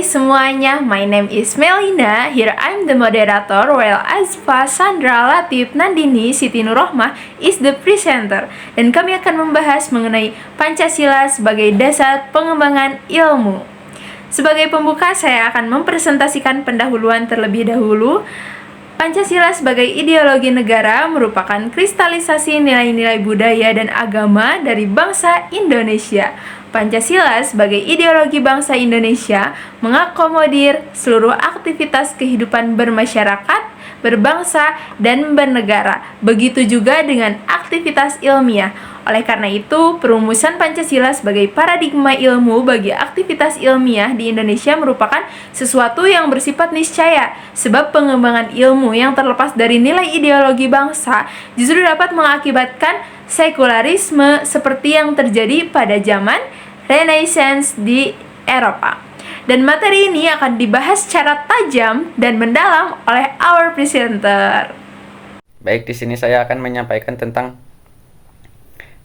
semuanya, my name is Melina. Here I'm the moderator, while Azfa, Sandra, Latif, Nandini, Siti Nurrohmah is the presenter. Dan kami akan membahas mengenai Pancasila sebagai dasar pengembangan ilmu. Sebagai pembuka, saya akan mempresentasikan pendahuluan terlebih dahulu. Pancasila sebagai ideologi negara merupakan kristalisasi nilai-nilai budaya dan agama dari bangsa Indonesia. Pancasila sebagai ideologi bangsa Indonesia mengakomodir seluruh aktivitas kehidupan bermasyarakat, berbangsa, dan bernegara. Begitu juga dengan aktivitas ilmiah. Oleh karena itu, perumusan Pancasila sebagai paradigma ilmu bagi aktivitas ilmiah di Indonesia merupakan sesuatu yang bersifat niscaya, sebab pengembangan ilmu yang terlepas dari nilai ideologi bangsa justru dapat mengakibatkan sekularisme seperti yang terjadi pada zaman Renaissance di Eropa. Dan materi ini akan dibahas secara tajam dan mendalam oleh our presenter. Baik, di sini saya akan menyampaikan tentang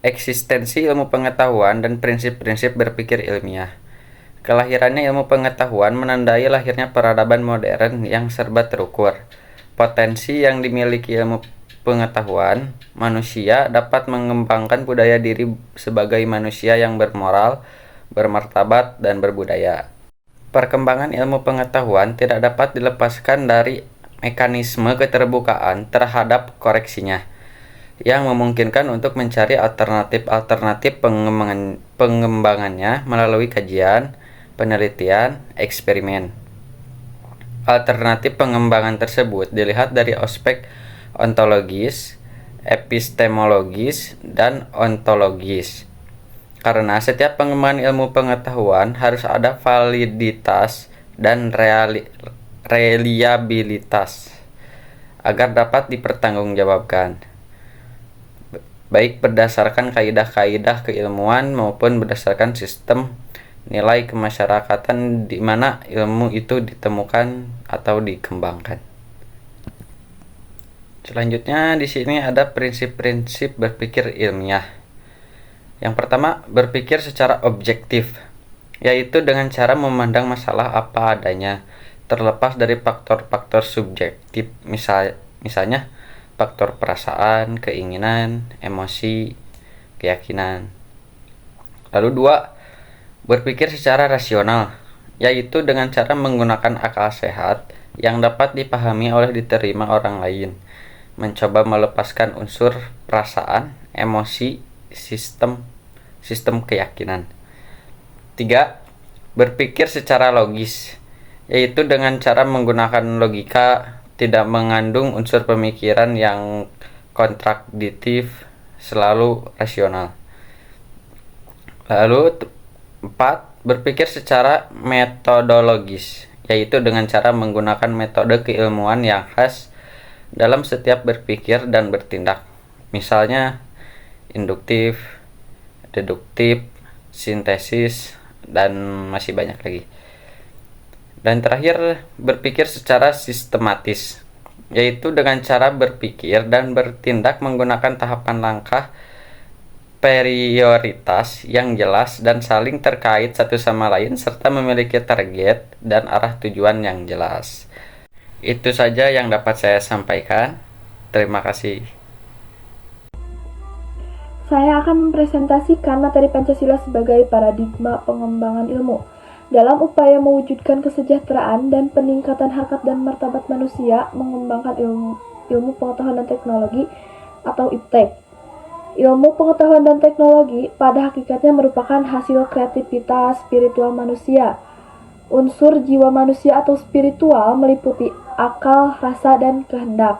eksistensi ilmu pengetahuan dan prinsip-prinsip berpikir ilmiah. Kelahirannya ilmu pengetahuan menandai lahirnya peradaban modern yang serba terukur. Potensi yang dimiliki ilmu pengetahuan, manusia dapat mengembangkan budaya diri sebagai manusia yang bermoral, bermartabat, dan berbudaya. Perkembangan ilmu pengetahuan tidak dapat dilepaskan dari mekanisme keterbukaan terhadap koreksinya, yang memungkinkan untuk mencari alternatif pengembangannya melalui kajian, penelitian, eksperimen. Alternatif pengembangan tersebut dilihat dari aspek ontologis, epistemologis, dan ontologis. Karena setiap pengembangan ilmu pengetahuan harus ada validitas dan reliabilitas agar dapat dipertanggungjawabkan, baik berdasarkan kaidah-kaidah keilmuan maupun berdasarkan sistem nilai kemasyarakatan di mana ilmu itu ditemukan atau dikembangkan. Selanjutnya di sini ada prinsip-prinsip berpikir ilmiah. Yang pertama, berpikir secara objektif, yaitu dengan cara memandang masalah apa adanya, terlepas dari faktor-faktor subjektif, misalnya faktor perasaan, keinginan, emosi, keyakinan. Lalu dua, berpikir secara rasional, yaitu dengan cara menggunakan akal sehat yang dapat dipahami oleh diterima orang lain, mencoba melepaskan unsur perasaan, emosi, sistem keyakinan. 3. Berpikir secara logis, yaitu dengan cara menggunakan logika, tidak mengandung unsur pemikiran yang kontradiktif, selalu rasional. Lalu 4. Berpikir secara metodologis, yaitu dengan cara menggunakan metode keilmuan yang khas dalam setiap berpikir dan bertindak, misalnya induktif, deduktif, sintesis, dan masih banyak lagi. Dan terakhir, berpikir secara sistematis, yaitu dengan cara berpikir dan bertindak menggunakan tahapan langkah prioritas yang jelas dan saling terkait satu sama lain serta memiliki target dan arah tujuan yang jelas. Itu saja yang dapat saya sampaikan. Terima kasih. Saya akan mempresentasikan materi Pancasila sebagai paradigma pengembangan ilmu. Dalam upaya mewujudkan kesejahteraan dan peningkatan harkat dan martabat manusia, mengembangkan ilmu pengetahuan dan teknologi atau IPTEK. Ilmu pengetahuan dan teknologi pada hakikatnya merupakan hasil kreativitas spiritual manusia. Unsur jiwa manusia atau spiritual meliputi akal, rasa, dan kehendak.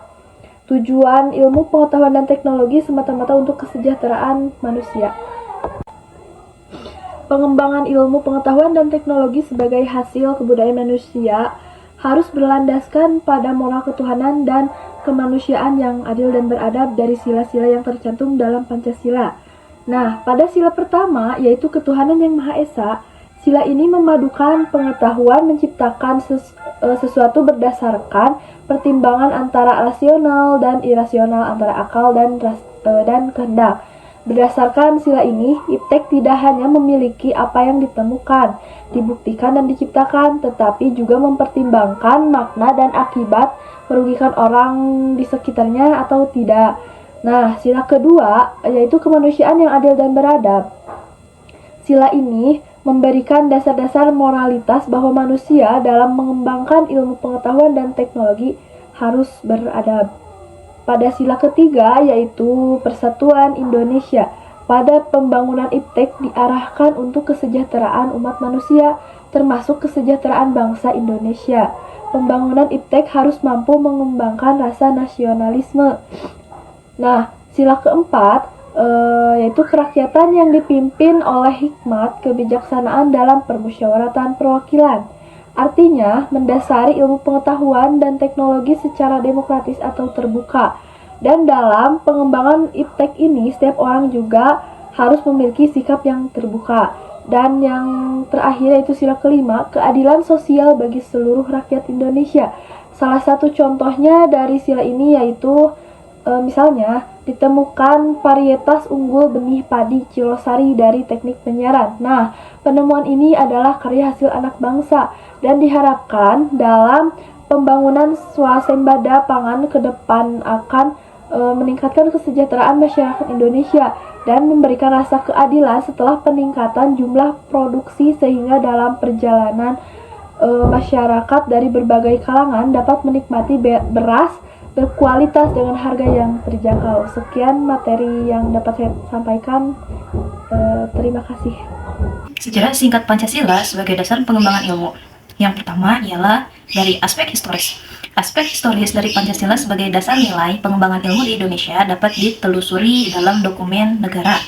Tujuan ilmu pengetahuan dan teknologi semata-mata untuk kesejahteraan manusia. Pengembangan ilmu pengetahuan dan teknologi sebagai hasil kebudayaan manusia harus berlandaskan pada moral ketuhanan dan kemanusiaan yang adil dan beradab dari sila-sila yang tercantum dalam Pancasila. Nah, pada sila pertama yaitu ketuhanan yang Maha Esa, sila ini memadukan pengetahuan menciptakan sesuatu berdasarkan pertimbangan antara rasional dan irasional, antara akal dan kehendak. Berdasarkan sila ini, iptek tidak hanya memiliki apa yang ditemukan, dibuktikan dan diciptakan, tetapi juga mempertimbangkan makna dan akibat merugikan orang di sekitarnya atau tidak. Nah, sila kedua yaitu kemanusiaan yang adil dan beradab. Sila ini memberikan dasar-dasar moralitas bahwa manusia dalam mengembangkan ilmu pengetahuan dan teknologi harus beradab. Pada sila ketiga yaitu Persatuan Indonesia, pada pembangunan iptek diarahkan untuk kesejahteraan umat manusia, termasuk kesejahteraan bangsa Indonesia. Pembangunan iptek harus mampu mengembangkan rasa nasionalisme. Nah, sila keempat yaitu kerakyatan yang dipimpin oleh hikmat kebijaksanaan dalam permusyawaratan perwakilan. Artinya, mendasari ilmu pengetahuan dan teknologi secara demokratis atau terbuka. Dan dalam pengembangan iptek ini, setiap orang juga harus memiliki sikap yang terbuka. Dan yang terakhir yaitu sila kelima, keadilan sosial bagi seluruh rakyat Indonesia. Salah satu contohnya dari sila ini yaitu misalnya ditemukan varietas unggul benih padi Cilosari dari teknik penyiaran. Nah, penemuan ini adalah karya hasil anak bangsa dan diharapkan dalam pembangunan swasembada pangan ke depan akan meningkatkan kesejahteraan masyarakat Indonesia dan memberikan rasa keadilan setelah peningkatan jumlah produksi sehingga dalam perjalanan masyarakat dari berbagai kalangan dapat menikmati beras berkualitas dengan harga yang terjangkau. Sekian materi yang dapat saya sampaikan. Terima kasih. Sejarah singkat Pancasila sebagai dasar pengembangan ilmu. Yang pertama ialah dari aspek historis. Aspek historis dari Pancasila sebagai dasar nilai pengembangan ilmu di Indonesia dapat ditelusuri dalam dokumen negara,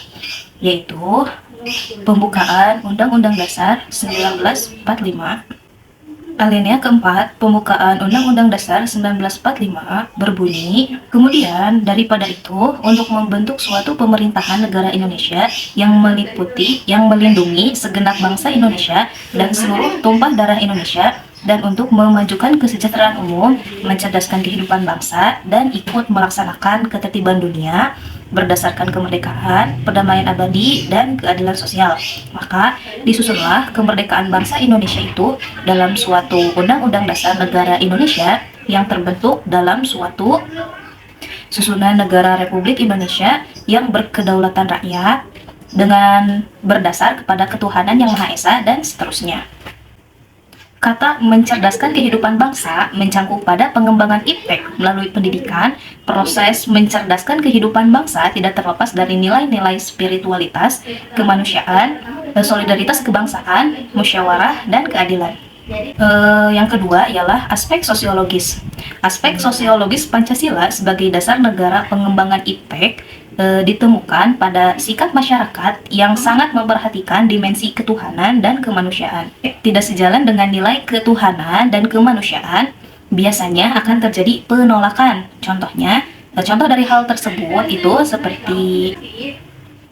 yaitu pembukaan Undang-Undang Dasar 1945. Alinea keempat, pembukaan Undang-Undang Dasar 1945 berbunyi, kemudian daripada itu, untuk membentuk suatu pemerintahan negara Indonesia yang meliputi, yang melindungi segenap bangsa Indonesia dan seluruh tumpah darah Indonesia, dan untuk memajukan kesejahteraan umum, mencerdaskan kehidupan bangsa, dan ikut melaksanakan ketertiban dunia, berdasarkan kemerdekaan, perdamaian abadi, dan keadilan sosial. Maka disusunlah kemerdekaan bangsa Indonesia itu dalam suatu Undang-Undang Dasar Negara Indonesia yang terbentuk dalam suatu susunan negara Republik Indonesia yang berkedaulatan rakyat dengan berdasar kepada ketuhanan yang Maha Esa dan seterusnya. Kata mencerdaskan kehidupan bangsa mencangkup pada pengembangan iptek melalui pendidikan. Proses mencerdaskan kehidupan bangsa tidak terlepas dari nilai-nilai spiritualitas, kemanusiaan, solidaritas kebangsaan, musyawarah, dan keadilan. Yang kedua ialah aspek sosiologis. Aspek sosiologis Pancasila sebagai dasar negara pengembangan iptek ditemukan pada sikap masyarakat yang sangat memperhatikan dimensi ketuhanan dan kemanusiaan. Tidak sejalan dengan nilai ketuhanan dan kemanusiaan, biasanya akan terjadi penolakan. Contoh dari hal tersebut itu seperti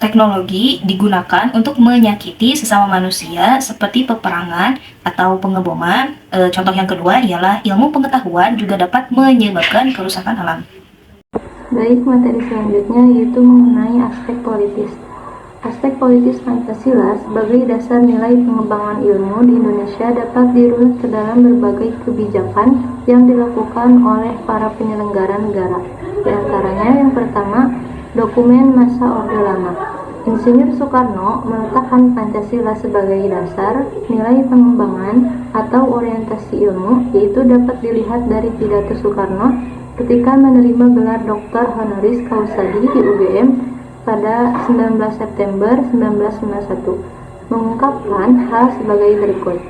teknologi digunakan untuk menyakiti sesama manusia seperti peperangan atau pengeboman. Contoh yang kedua ialah ilmu pengetahuan juga dapat menyebabkan kerusakan alam. Baik, materi selanjutnya yaitu mengenai aspek politis. Aspek politis Pancasila sebagai dasar nilai pengembangan ilmu di Indonesia dapat dirunut ke dalam berbagai kebijakan yang dilakukan oleh para penyelenggara negara. Di antaranya yang pertama, dokumen masa Orde Lama. Insinyur Soekarno meletakkan Pancasila sebagai dasar nilai pengembangan atau orientasi ilmu, yaitu dapat dilihat dari pidato Soekarno ketika menerima gelar Dr. Honoris Causa di UGM pada 19 September 1951, mengungkapkan hal sebagai berikut.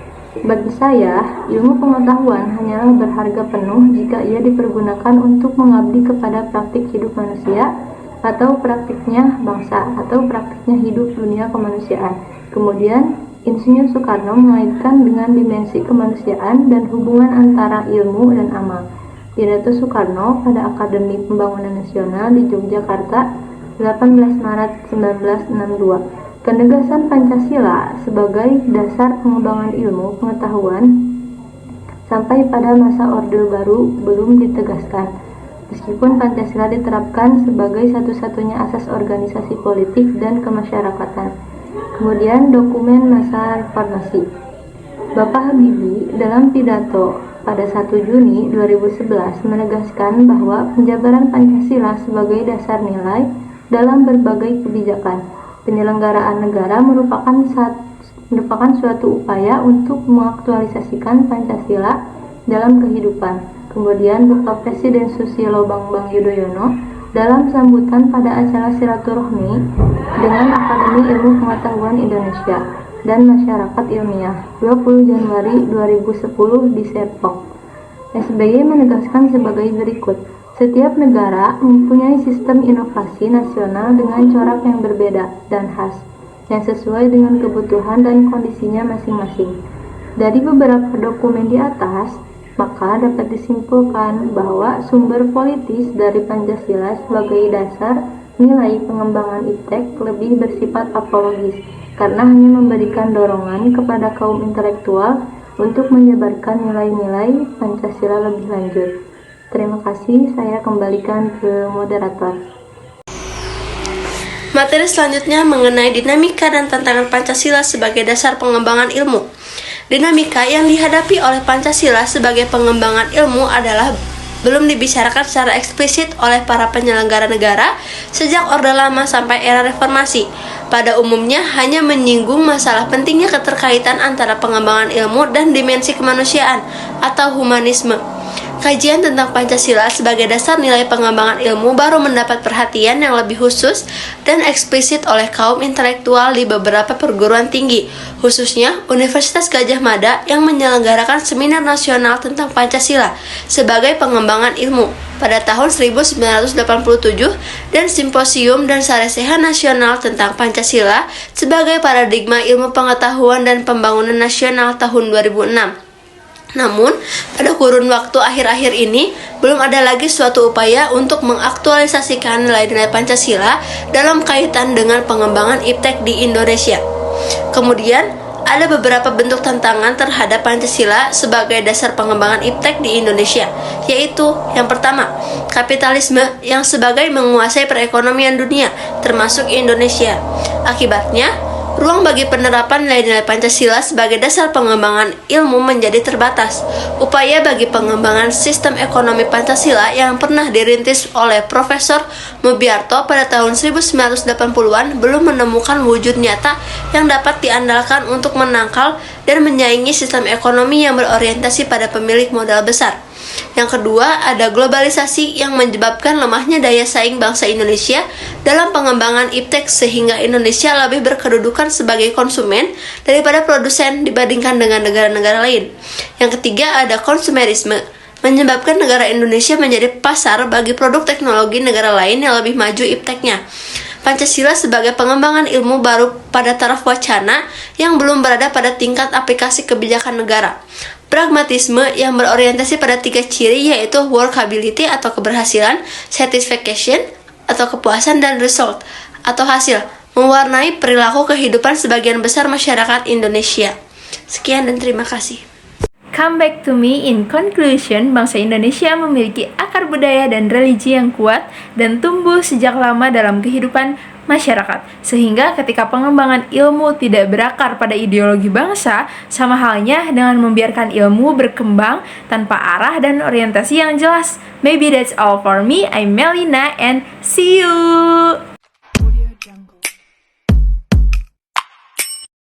Bagi saya, ilmu pengetahuan hanyalah berharga penuh jika ia dipergunakan untuk mengabdi kepada praktik hidup manusia atau praktiknya bangsa atau praktiknya hidup dunia kemanusiaan. Kemudian, Insinyur Soekarno mengaitkan dengan dimensi kemanusiaan dan hubungan antara ilmu dan amal. Pidato Soekarno pada Akademi Pembangunan Nasional di Yogyakarta 18 Maret 1962. Penegasan Pancasila sebagai dasar pengembangan ilmu pengetahuan sampai pada masa Orde Baru belum ditegaskan. meskipun Pancasila diterapkan sebagai satu-satunya asas organisasi politik dan kemasyarakatan. Kemudian dokumen masa reformasi. Bapak Habibie dalam pidato pada 1 Juni 2011 menegaskan bahwa penjabaran Pancasila sebagai dasar nilai dalam berbagai kebijakan penyelenggaraan negara merupakan suatu upaya untuk mengaktualisasikan Pancasila dalam kehidupan. Kemudian Bapak Presiden Susilo Bambang Yudhoyono dalam sambutan pada acara silaturahmi dengan Akademi Ilmu Pengetahuan Indonesia dan Masyarakat Ilmiah 20 Januari 2010 di Serpong. SBY menegaskan sebagai berikut. Setiap negara mempunyai sistem inovasi nasional dengan corak yang berbeda dan khas, yang sesuai dengan kebutuhan dan kondisinya masing-masing. Dari beberapa dokumen di atas, maka dapat disimpulkan bahwa sumber politis dari Pancasila sebagai dasar nilai pengembangan iptek lebih bersifat apologis, karena hanya memberikan dorongan kepada kaum intelektual untuk menyebarkan nilai-nilai Pancasila lebih lanjut. Terima kasih, saya kembalikan ke moderator. Materi selanjutnya mengenai dinamika dan tantangan Pancasila sebagai dasar pengembangan ilmu. Dinamika yang dihadapi oleh Pancasila sebagai pengembangan ilmu adalah belum dibicarakan secara eksplisit oleh para penyelenggara negara sejak Orde Lama sampai era Reformasi. Pada umumnya hanya menyinggung masalah pentingnya keterkaitan antara pengembangan ilmu dan dimensi kemanusiaan atau humanisme. Kajian tentang Pancasila sebagai dasar nilai pengembangan ilmu baru mendapat perhatian yang lebih khusus dan eksplisit oleh kaum intelektual di beberapa perguruan tinggi, khususnya Universitas Gadjah Mada yang menyelenggarakan seminar nasional tentang Pancasila sebagai pengembangan ilmu pada tahun 1987 dan simposium dan saresehan nasional tentang Pancasila sebagai paradigma ilmu pengetahuan dan pembangunan nasional tahun 2006. Namun, pada kurun waktu akhir-akhir ini, belum ada lagi suatu upaya untuk mengaktualisasikan nilai-nilai Pancasila dalam kaitan dengan pengembangan iptek di Indonesia. Kemudian, ada beberapa bentuk tantangan terhadap Pancasila sebagai dasar pengembangan iptek di Indonesia, yaitu yang pertama, kapitalisme yang sebagai menguasai perekonomian dunia, termasuk Indonesia. Akibatnya, ruang bagi penerapan nilai-nilai Pancasila sebagai dasar pengembangan ilmu menjadi terbatas. Upaya bagi pengembangan sistem ekonomi Pancasila yang pernah dirintis oleh Profesor Mubiarto pada tahun 1980-an belum menemukan wujud nyata yang dapat diandalkan untuk menangkal dan menyaingi sistem ekonomi yang berorientasi pada pemilik modal besar. Yang kedua, ada globalisasi yang menyebabkan lemahnya daya saing bangsa Indonesia dalam pengembangan iptek sehingga Indonesia lebih berkedudukan sebagai konsumen daripada produsen dibandingkan dengan negara-negara lain. Yang ketiga, ada konsumerisme, menyebabkan negara Indonesia menjadi pasar bagi produk teknologi negara lain yang lebih maju ipteknya. Pancasila sebagai pengembangan ilmu baru pada taraf wacana yang belum berada pada tingkat aplikasi kebijakan negara. Pragmatisme yang berorientasi pada 3 ciri yaitu workability atau keberhasilan, satisfaction atau kepuasan, dan result atau hasil, mewarnai perilaku kehidupan sebagian besar masyarakat Indonesia. Sekian dan terima kasih. Come back to me. In conclusion, bangsa Indonesia memiliki akar budaya dan religi yang kuat dan tumbuh sejak lama dalam kehidupan masyarakat, sehingga ketika pengembangan ilmu tidak berakar pada ideologi bangsa, sama halnya dengan membiarkan ilmu berkembang tanpa arah dan orientasi yang jelas. Maybe that's all for me. I'm Melina and see you.